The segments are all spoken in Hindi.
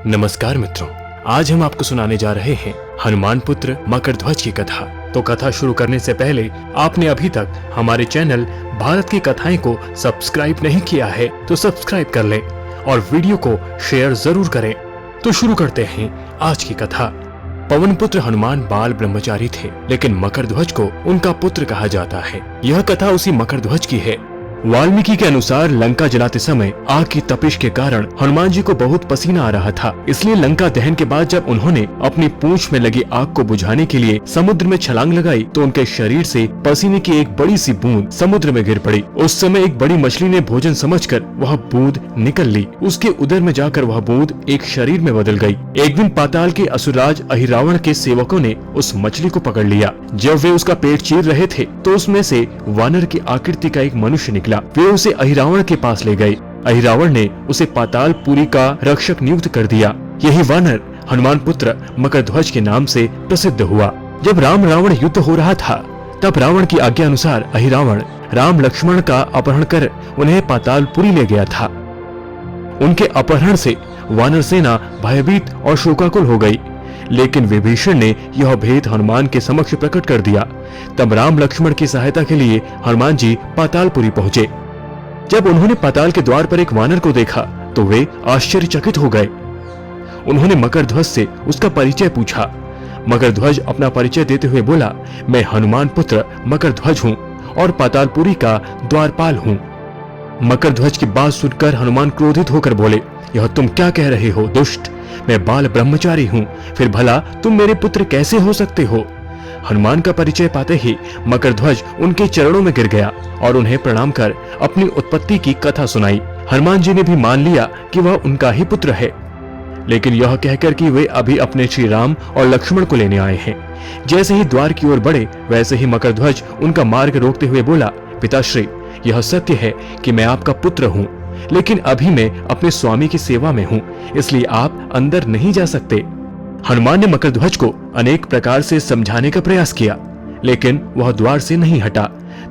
नमस्कार मित्रों, आज हम आपको सुनाने जा रहे हैं हनुमान पुत्र मकरध्वज की कथा। तो कथा शुरू करने से पहले आपने अभी तक हमारे चैनल भारत की कथाएं को सब्सक्राइब नहीं किया है तो सब्सक्राइब कर लें और वीडियो को शेयर जरूर करें। तो शुरू करते हैं आज की कथा। पवन पुत्र हनुमान बाल ब्रह्मचारी थे, लेकिन मकरध्वज को उनका पुत्र कहा जाता है। यह कथा उसी मकरध्वज की है। वाल्मीकि के अनुसार लंका जलाते समय आग की तपिश के कारण हनुमान जी को बहुत पसीना आ रहा था। इसलिए लंका दहन के बाद जब उन्होंने अपनी पूंछ में लगी आग को बुझाने के लिए समुद्र में छलांग लगाई तो उनके शरीर से पसीने की एक बड़ी सी बूंद समुद्र में गिर पड़ी। उस समय एक बड़ी मछली ने भोजन समझकर वह बूंद निकल ली। उसके उदर में जाकर वह बूंद एक शरीर में बदल गई। एक दिन पाताल के असुरराज अहिरावण के सेवकों ने उस मछली को पकड़ लिया। जब वे उसका पेट चीर रहे थे तो उसमें से वानर की आकृति का एक मनुष्य निकला। वे उसे अहिरावण के पास ले गए। अहिरावण ने उसे पातालपुरी का रक्षक नियुक्त कर दिया। यही वानर हनुमान पुत्र मकरध्वज के नाम से प्रसिद्ध हुआ। जब राम रावण युद्ध हो रहा था तब रावण की आज्ञा अनुसार अहिरावण राम लक्ष्मण का अपहरण कर उन्हें पातालपुरी ले गया था। उनके अपहरण से वानर सेना भयभीत और शोकाकुल हो गई, लेकिन विभीषण ने यह भेद हनुमान के समक्ष प्रकट कर दिया। तब राम लक्ष्मण की सहायता के लिए हनुमान जी पातालपुरी पहुँचे। जब उन्होंने पाताल के द्वार पर एक वानर को देखा तो वे आश्चर्यचकित हो गए। उन्होंने मकरध्वज से उसका परिचय पूछा। मकरध्वज अपना परिचय देते हुए बोला, मैं हनुमान पुत्र मकरध्वज हूँ और पातालपुरी का द्वारपाल हूँ। मकरध्वज की बात सुनकर हनुमान क्रोधित होकर बोले, यह तुम क्या कह रहे हो दुष्ट? मैं बाल ब्रह्मचारी हूँ, फिर भला तुम मेरे पुत्र कैसे हो सकते हो? हनुमान का परिचय पाते ही मकरध्वज उनके चरणों में गिर गया और उन्हें प्रणाम कर अपनी उत्पत्ति की कथा सुनाई। हनुमान जी ने भी मान लिया कि वह उनका ही पुत्र है, लेकिन यह कहकर कि वे अभी अपने श्री राम और लक्ष्मण को लेने आए हैं। जैसे ही द्वार की ओर बढ़े वैसे ही मकरध्वज उनका मार्ग रोकते हुए बोला, पिताश्री, यह सत्य है कि मैं आपका पुत्र हूँ, लेकिन अभी मैं अपने स्वामी की सेवा में हूँ, इसलिए आप अंदर नहीं जा सकते। हनुमान ने मकरध्वज को अनेक प्रकार से समझाने का प्रयास किया, लेकिन वह द्वार से नहीं हटा।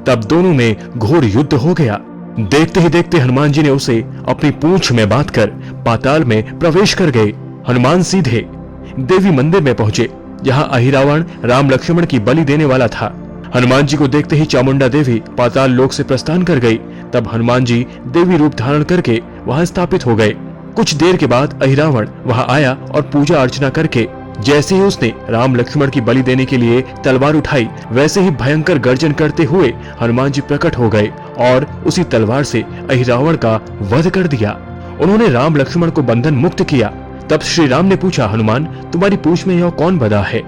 तब दोनों में घोर युद्ध हो गया। देखते ही देखते हनुमान जी ने उसे अपनी पूंछ में बांधकर पाताल में प्रवेश कर गए। हनुमान सीधे देवी मंदिर में पहुंचे, जहां अहिरावण राम लक्ष्मण की बलि देने वाला था। हनुमान जी को देखते ही चामुंडा देवी पाताल लोक से प्रस्थान कर गई। तब हनुमान जी देवी रूप धारण करके वहां स्थापित हो गए। कुछ देर के बाद अहिरावण वहां आया और पूजा अर्चना करके जैसे ही उसने राम लक्ष्मण की बलि देने के लिए तलवार उठाई, वैसे ही भयंकर गर्जन करते हुए हनुमान जी प्रकट हो गए और उसी तलवार से अहिरावण का वध कर दिया। उन्होंने राम लक्ष्मण को बंधन मुक्त किया। तब श्री राम ने पूछा, हनुमान, तुम्हारी पूंछ में यह कौन बंधा है?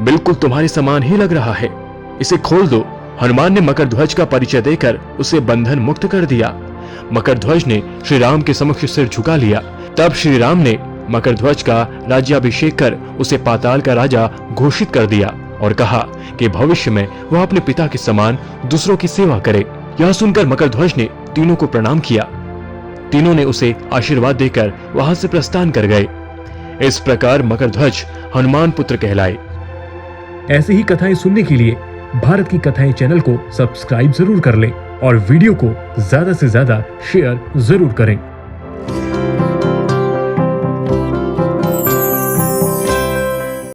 बिल्कुल तुम्हारे समान ही लग रहा है, इसे खोल दो। हनुमान ने मकरध्वज का परिचय देकर उसे बंधन मुक्त कर दिया। मकरध्वज ने श्री राम के समक्ष सिर झुका लिया। तब श्री राम ने मकरध्वज का राज्याभिषेक कर उसे पाताल का राजा घोषित कर दिया और कहा कि भविष्य में वह अपने पिता के समान दूसरों की सेवा करे। यह सुनकर मकरध्वज ने तीनों को प्रणाम किया। तीनों ने उसे आशीर्वाद देकर वहां से प्रस्थान कर गए। इस प्रकार मकरध्वज हनुमान पुत्र कहलाए। ऐसी ही कथाएं सुनने के लिए भारत की कथाएं चैनल को सब्सक्राइब जरूर कर लें और वीडियो को ज्यादा से ज्यादा शेयर जरूर करें।